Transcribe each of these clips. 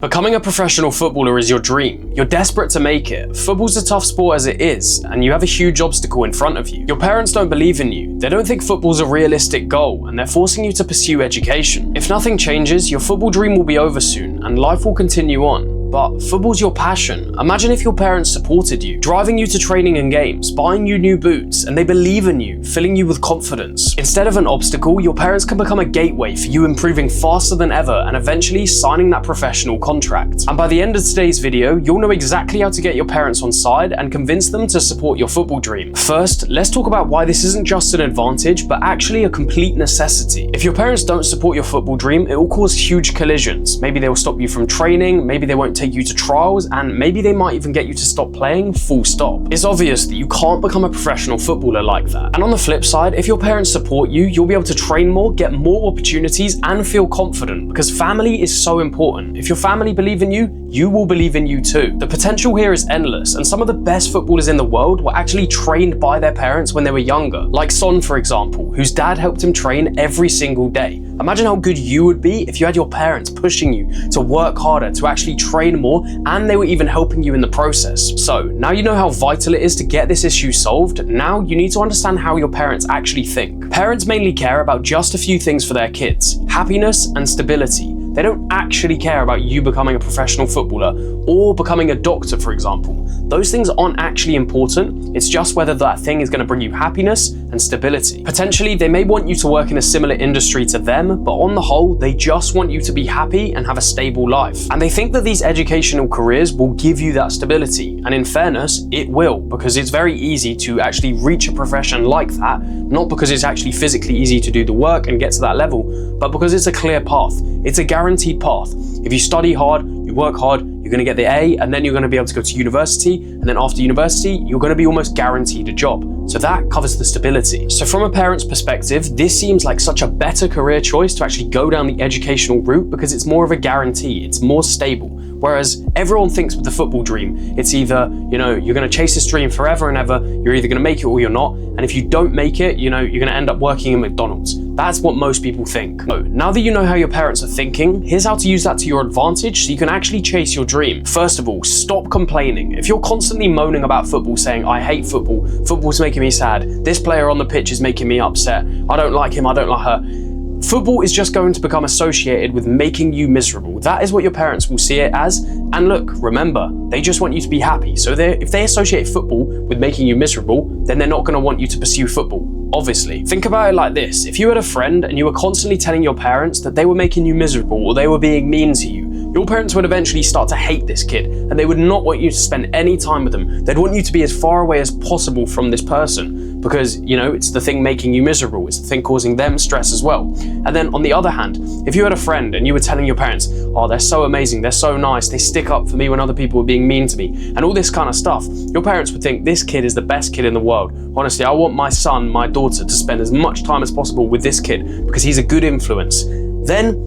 Becoming a professional footballer is your dream. You're desperate to make it. Football's a tough sport as it is, and you have a huge obstacle in front of you. Your parents don't believe in you. They don't think football's a realistic goal, and they're forcing you to pursue education. If nothing changes, your football dream will be over soon, and life will continue on. But football's your passion. Imagine if your parents supported you, driving you to training and games, buying you new boots, and they believe in you, filling you with confidence. Instead of an obstacle, your parents can become a gateway for you improving faster than ever and eventually signing that professional contract. And by the end of today's video, you'll know exactly how to get your parents on side and convince them to support your football dream. First, let's talk about why this isn't just an advantage, but actually a complete necessity. If your parents don't support your football dream, it will cause huge collisions. Maybe they will stop you from training, maybe they won't take you to trials, and maybe they might even get you to stop playing, full stop. It's obvious that you can't become a professional footballer like that. And on the flip side, if your parents support you, you'll be able to train more, get more opportunities, and feel confident, because family is so important. If your family believe in you, you will believe in you too. The potential here is endless, and some of the best footballers in the world were actually trained by their parents when they were younger. Like Son, for example, whose dad helped him train every single day. Imagine how good you would be if you had your parents pushing you to work harder, to actually train more, and they were even helping you in the process. So now you know how vital it is to get this issue solved. Now you need to understand how your parents actually think. Parents mainly care about just a few things for their kids: happiness and stability. They don't actually care about you becoming a professional footballer or becoming a doctor, for example. Those things aren't actually important. It's just whether that thing is going to bring you happiness and stability. Potentially, they may want you to work in a similar industry to them, but on the whole, they just want you to be happy and have a stable life. And they think that these educational careers will give you that stability. And in fairness, it will, because it's very easy to actually reach a profession like that, not because it's actually physically easy to do the work and get to that level, but because it's a clear path. It's a guaranteed path. If you study hard, you work hard, you're going to get the A, and then you're going to be able to go to university, and then after university, you're going to be almost guaranteed a job. So that covers the stability. So from a parent's perspective, this seems like such a better career choice to actually go down the educational route, because it's more of a guarantee, it's more stable. Whereas everyone thinks with the football dream, it's either, you're going to chase this dream forever and ever, you're either going to make it or you're not, and if you don't make it, you're going to end up working in McDonald's. That's what most people think. So, now that you know how your parents are thinking, here's how to use that to your advantage so you can actually chase your dream. First of all, stop complaining. If you're constantly moaning about football, saying, I hate football, football's making me sad, this player on the pitch is making me upset, I don't like him, I don't like her, football is just going to become associated with making you miserable. That is what your parents will see it as. And look, remember, they just want you to be happy. So if they associate football with making you miserable, then they're not going to want you to pursue football. Obviously. Think about it like this. If you had a friend and you were constantly telling your parents that they were making you miserable or they were being mean to you, your parents would eventually start to hate this kid, and they would not want you to spend any time with them. They'd want you to be as far away as possible from this person because, it's the thing making you miserable. It's the thing causing them stress as well. And then on the other hand, if you had a friend and you were telling your parents, oh, they're so amazing, they're so nice, they stick up for me when other people are being mean to me, and all this kind of stuff, your parents would think this kid is the best kid in the world. Honestly, I want my son, my daughter to spend as much time as possible with this kid because he's a good influence. Then,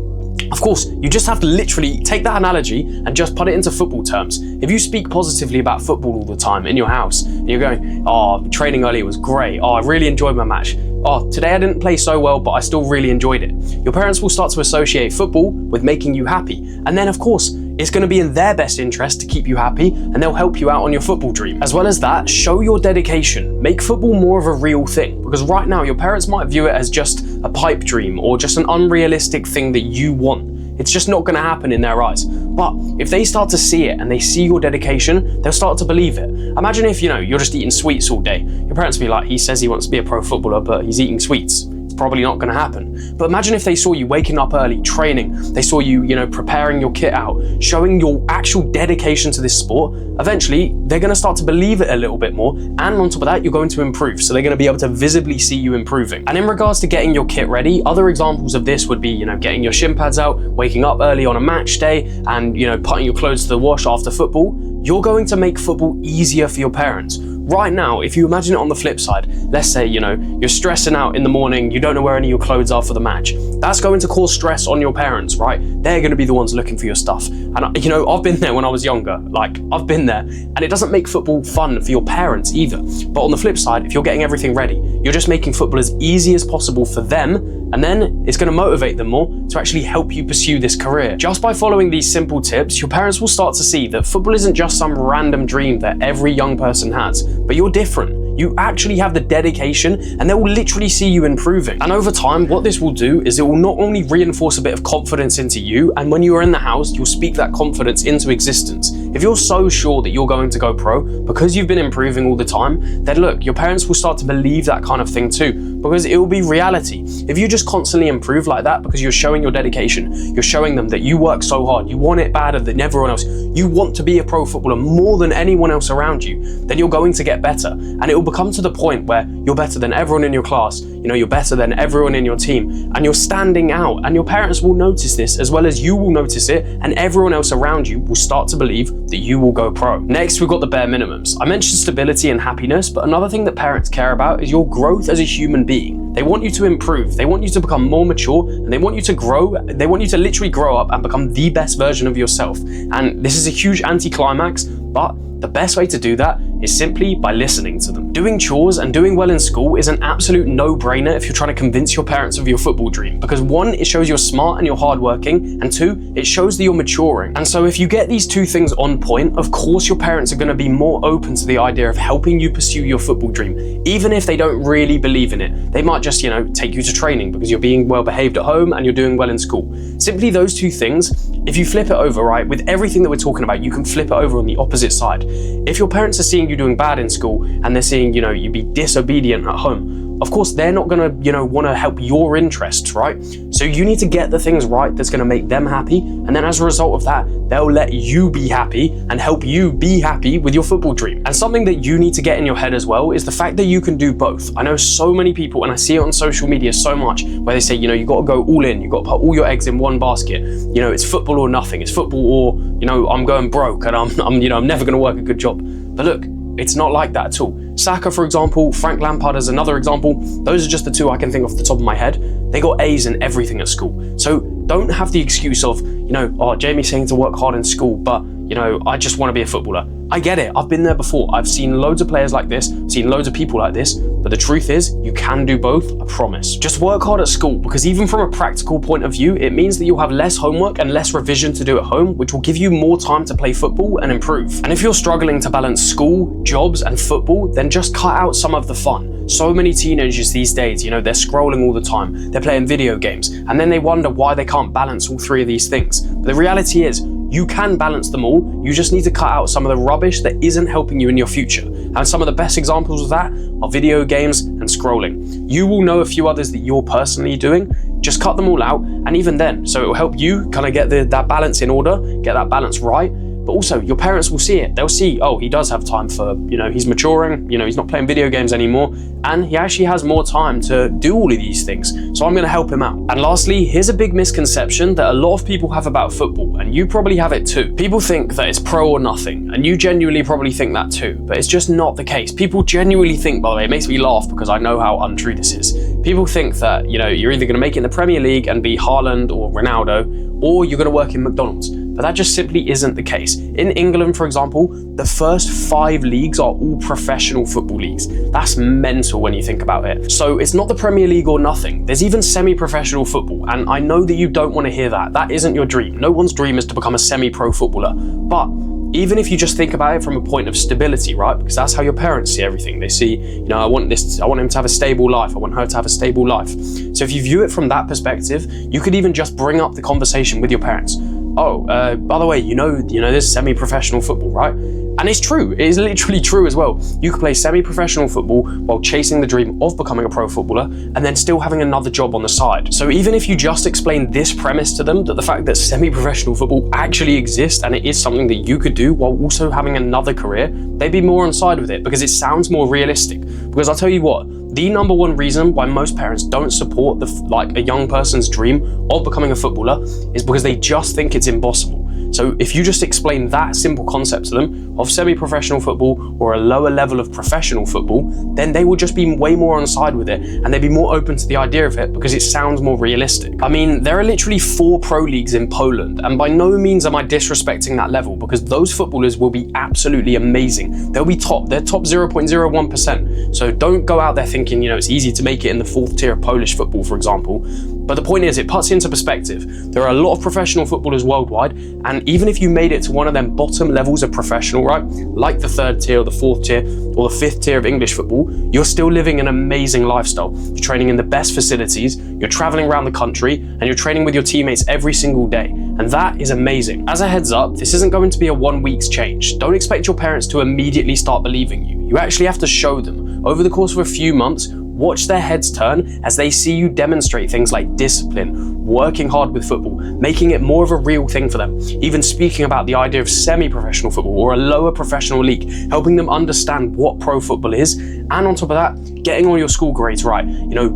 of course, you just have to literally take that analogy and just put it into football terms. If you speak positively about football all the time in your house, and you're going, oh, training earlier was great, oh, I really enjoyed my match, oh, today I didn't play so well, but I still really enjoyed it. Your parents will start to associate football with making you happy. And then, of course, it's going to be in their best interest to keep you happy, and they'll help you out on your football dream. As well as that, show your dedication. Make football more of a real thing, because right now your parents might view it as just a pipe dream or just an unrealistic thing that you want. It's just not going to happen in their eyes. But if they start to see it and they see your dedication, they'll start to believe it. Imagine if, you're just eating sweets all day. Your parents will be like, he says he wants to be a pro footballer, but he's eating sweets. It's probably not going to happen. But imagine if they saw you waking up early, training, they saw you, preparing your kit out, showing your actual dedication to this sport. Eventually, they're going to start to believe it a little bit more. And on top of that, you're going to improve. So they're going to be able to visibly see you improving. And in regards to getting your kit ready, other examples of this would be, getting your shin pads out, waking up early on a match day, and, putting your clothes to the wash after football. You're going to make football easier for your parents. Right now, if you imagine it on the flip side, let's say, you're stressing out in the morning, you don't know where any of your clothes are for the match. That's going to cause stress on your parents, right? they're going to be the ones looking for your stuff. And you know, I've been there when I was younger. Like, I've been there, and it doesn't make football fun for your parents either. But on the flip side, if you're getting everything ready, you're just making football as easy as possible for them, and then it's going to motivate them more to actually help you pursue this career. Just by following these simple tips, your parents will start to see that football isn't just some random dream that every young person has, but you're different. You actually have the dedication, and they will literally see you improving. And over time, what this will do is it will not only reinforce a bit of confidence into you, and when you are in the house, you'll speak that confidence into existence. If you're so sure that you're going to go pro because you've been improving all the time, then look, your parents will start to believe that kind of thing too, because it will be reality. If you just constantly improve like that because you're showing your dedication, you're showing them that you work so hard, you want it better than everyone else, you want to be a pro footballer more than anyone else around you, then you're going to get better. And it will become to the point where you're better than everyone in your class, you know, you're better than everyone in your team, and you're standing out, and your parents will notice this as well as you will notice it, and everyone else around you will start to believe that you will go pro. Next, we've got the bare minimums. I mentioned stability and happiness, but another thing that parents care about is your growth as a human being. They want you to improve, they want you to become more mature, and they want you to grow. They want you to literally grow up and become the best version of yourself. And this is a huge anticlimax, but the best way to do that is simply by listening to them. Doing chores and doing well in school is an absolute no-brainer if you're trying to convince your parents of your football dream, because one, it shows you're smart and you're hardworking, and two, it shows that you're maturing. And so if you get these two things on point, of course your parents are going to be more open to the idea of helping you pursue your football dream, even if they don't really believe in it. They might just, you know, take you to training because you're being well behaved at home and you're doing well in school. Simply those two things, if you flip it over, right, with everything that we're talking about, you can flip it over on the opposite side. If your parents are seeing you doing bad in school and they're seeing, you know, you be disobedient at home, of course they're not gonna, you know, want to help your interests, right? So you need to get the things right that's gonna make them happy, and then as a result of that, they'll let you be happy and help you be happy with your football dream. And something that you need to get in your head as well is the fact that you can do both. I know so many people, and I see it on social media so much, where they say, you know, you got to go all in, you got to put all your eggs in one basket. You know, it's football or nothing. It's football or, you know, I'm going broke and I'm never going to work a good job. But look, it's not like that at all. Saka, for example, Frank Lampard as another example, those are just the two I can think off the top of my head. They got A's in everything at school. So don't have the excuse of, you know, oh, Jamie's saying to work hard in school, but, you know, I just want to be a footballer. I get it, I've been there before. I've seen loads of players like this, seen loads of people like this, but the truth is, you can do both, I promise. Just work hard at school, because even from a practical point of view, it means that you'll have less homework and less revision to do at home, which will give you more time to play football and improve. And if you're struggling to balance school, jobs, and football, then just cut out some of the fun. So many teenagers these days, you know, they're scrolling all the time, they're playing video games, and then they wonder why they can't balance all three of these things. But the reality is, you can balance them all, you just need to cut out some of the rubbish that isn't helping you in your future. And some of the best examples of that are video games and scrolling. You will know a few others that you're personally doing, just cut them all out, and even then, so it will help you kind of get that balance in order, get that balance right. But also, your parents will see it. They'll see, oh, he does have time for, you know, he's maturing, you know, he's not playing video games anymore, and he actually has more time to do all of these things. So I'm going to help him out. And lastly, here's a big misconception that a lot of people have about football, and you probably have it too. People think that it's pro or nothing, and you genuinely probably think that too, but it's just not the case. People genuinely think, by the way, it makes me laugh because I know how untrue this is. People think that, you know, you're either going to make it in the Premier League and be Haaland or Ronaldo, or you're going to work in McDonald's. But that just simply isn't the case. In England, for example, the first 5 leagues are all professional football leagues. That's mental when you think about it. So it's not the Premier League or nothing. There's even semi-professional football, and I know that you don't want to hear that. That isn't your dream. No one's dream is to become a semi-pro footballer. But even if you just think about it from a point of stability, right? Because that's how your parents see everything. They see, you know, I want him to have a stable life. I want her to have a stable life. So if you view it from that perspective, you could even just bring up the conversation with your parents. Oh, by the way, you know, there's semi-professional football, right? And it's true, it is literally true as well. You can play semi-professional football while chasing the dream of becoming a pro footballer and then still having another job on the side. So even if you just explain this premise to them, that the fact that semi-professional football actually exists and it is something that you could do while also having another career, they'd be more on side with it because it sounds more realistic. Because I'll tell you what, the number one reason why most parents don't support a young person's dream of becoming a footballer is because they just think it's impossible. So if you just explain that simple concept to them of semi-professional football or a lower level of professional football, then they will just be way more on side with it, and they'd be more open to the idea of it because it sounds more realistic. I mean, there are literally 4 pro leagues in Poland, and by no means am I disrespecting that level, because those footballers will be absolutely amazing. They'll be top. They're top 0.01%. So don't go out there thinking, it's easy to make it in the 4th tier of Polish football, for example. But the point is, it puts it into perspective. There are a lot of professional footballers worldwide, and even if you made it to one of them bottom levels of professional, right, like the 3rd tier or the 4th tier or the 5th tier of English football, you're still living an amazing lifestyle. You're training in the best facilities, you're traveling around the country, and you're training with your teammates every single day. And that is amazing. As a heads up, this isn't going to be a 1 week's change. Don't expect your parents to immediately start believing you. You actually have to show them. Over the course of a few months, watch their heads turn as they see you demonstrate things like discipline, working hard with football, making it more of a real thing for them, even speaking about the idea of semi-professional football or a lower professional league, helping them understand what pro football is, and on top of that, getting all your school grades right,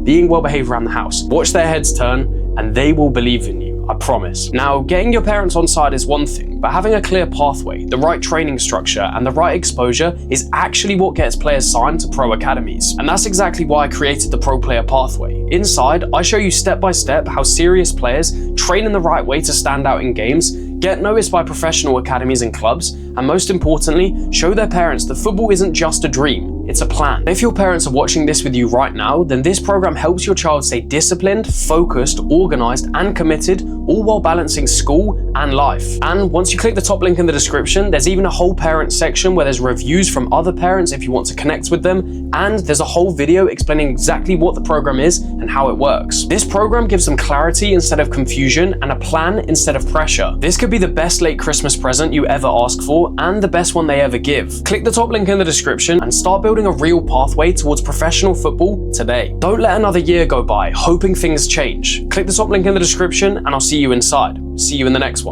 being well behaved around the house. Watch their heads turn and they will believe in you. I promise. Now, getting your parents on side is one thing, but having a clear pathway, the right training structure, and the right exposure is actually what gets players signed to pro academies. And that's exactly why I created the Pro Player Pathway. Inside, I show you step by step how serious players train in the right way to stand out in games, get noticed by professional academies and clubs, and most importantly, show their parents that football isn't just a dream, it's a plan. If your parents are watching this with you right now, then this program helps your child stay disciplined, focused, organized, and committed, all while balancing school and life. And once you click the top link in the description, there's even a whole parent section where there's reviews from other parents if you want to connect with them, and there's a whole video explaining exactly what the program is and how it works. This program gives them clarity instead of confusion and a plan instead of pressure. This could be the best late Christmas present you ever ask for and the best one they ever give. Click the top link in the description and start building a real pathway towards professional football today. Don't let another year go by hoping things change. Click the top link in the description and I'll see you inside. See you in the next one.